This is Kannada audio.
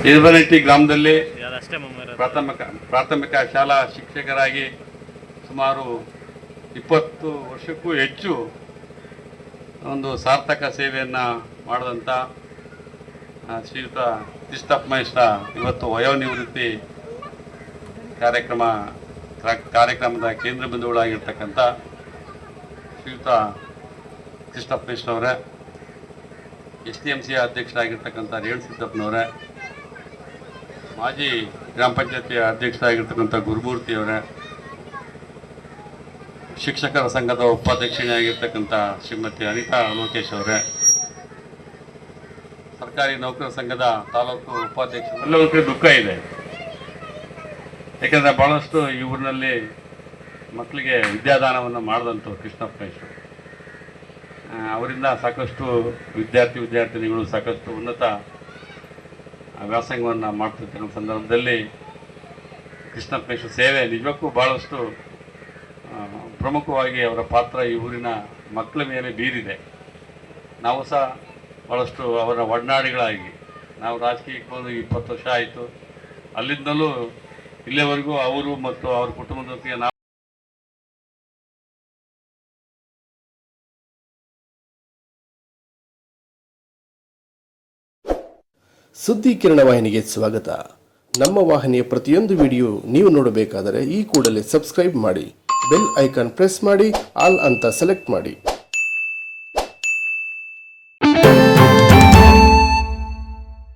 ಇರ್ಬನಟ್ಟಿ ಗ್ರಾಮದಲ್ಲಿ ಪ್ರಾಥಮಿಕ ಶಾಲಾ ಶಿಕ್ಷಕರಾಗಿ ಸುಮಾರು 20 ವರ್ಷಕ್ಕೂ ಹೆಚ್ಚು ಒಂದು ಸಾರ್ಥಕ ಸೇವೆಯನ್ನು ಮಾಡಿದಂಥ ಶ್ರೀಯುತ ಕೃಷ್ಣಪ್ಪ ಮೇಷ್ಟ್ರ ಇವತ್ತು ವಯೋನಿವೃತ್ತಿ ಕಾರ್ಯಕ್ರಮದ ಕೇಂದ್ರ ಬಿಂದುಗಳಾಗಿರ್ತಕ್ಕಂಥ ಶ್ರೀಯುತ ಕೃಷ್ಣಪ್ಪ ಮೇಷ್ಟ್ರವರೇ, STMC ಅಧ್ಯಕ್ಷರಾಗಿರ್ತಕ್ಕಂಥ ರೇಣುಸಿದ್ದಪ್ಪನವರೇ, ಮಾಜಿ ಗ್ರಾಮ ಪಂಚಾಯತಿ ಅಧ್ಯಕ್ಷರಾಗಿರ್ತಕ್ಕಂಥ ಗುರುಮೂರ್ತಿಯವರೇ, ಶಿಕ್ಷಕರ ಸಂಘದ ಉಪಾಧ್ಯಕ್ಷರಾಗಿರ್ತಕ್ಕಂಥ ಶ್ರೀಮತಿ ಅನಿತಾ ಲೋಕೇಶ್ ಅವರೇ, ಸರ್ಕಾರಿ ನೌಕರರ ಸಂಘದ ತಾಲೂಕು ಉಪಾಧ್ಯಕ್ಷರು, ಎಲ್ಲರಿಗೂ ದುಃಖ ಇದೆ. ಯಾಕೆಂದರೆ ಭಾಳಷ್ಟು ಈ ಊರಿನಲ್ಲಿ ಮಕ್ಕಳಿಗೆ ವಿದ್ಯಾದಾನವನ್ನು ಮಾಡಿದಂಥ ಕೃಷ್ಣಪ್ಪ ಮೇಷ್ಟ್ರು, ಅವರಿಂದ ಸಾಕಷ್ಟು ವಿದ್ಯಾರ್ಥಿನಿಗಳು ಸಾಕಷ್ಟು ಉನ್ನತ ವ್ಯಾಸಂಗವನ್ನು ಮಾಡ್ತಿರ್ತಕ್ಕಂಥ ಸಂದರ್ಭದಲ್ಲಿ ಕೃಷ್ಣಪ್ಪ ಮೇಷ್ಟ್ರ ಸೇವೆ ನಿಜಕ್ಕೂ ಭಾಳಷ್ಟು ಪ್ರಮುಖವಾಗಿ ಅವರ ಪಾತ್ರ ಈ ಊರಿನ ಮಕ್ಕಳ ಮೇಲೆ ಬೀರಿದೆ. ನಾವು ಸಹ ಭಾಳಷ್ಟು ಅವರ ಒಡನಾಡಿಗಳಾಗಿ ನಾವು ರಾಜಕೀಯಕ್ಕೆ ಬಂದು 20 ವರ್ಷ ಆಯಿತು. ಅಲ್ಲಿಂದಲೂ ಇಲ್ಲಿವರೆಗೂ ಅವರು ಮತ್ತು ಅವರ ಕುಟುಂಬದೊಂದಿಗೆ ನಾವು ಸುದ್ದಿ ಕಿರಣ ವಾಹಿನಿಗೆ ಸ್ವಾಗತ. ನಮ್ಮ ವಾಹಿನಿಯ ಪ್ರತಿಯೊಂದು ವಿಡಿಯೋ ನೀವು ನೋಡಬೇಕಾದರೆ ಈ ಕೂಡಲೇ ಸಬ್ಸ್ಕ್ರೈಬ್ ಮಾಡಿ, ಬೆಲ್ ಐಕಾನ್ ಪ್ರೆಸ್ ಮಾಡಿ, ಆಲ್ ಅಂತ ಸೆಲೆಕ್ಟ್ ಮಾಡಿ.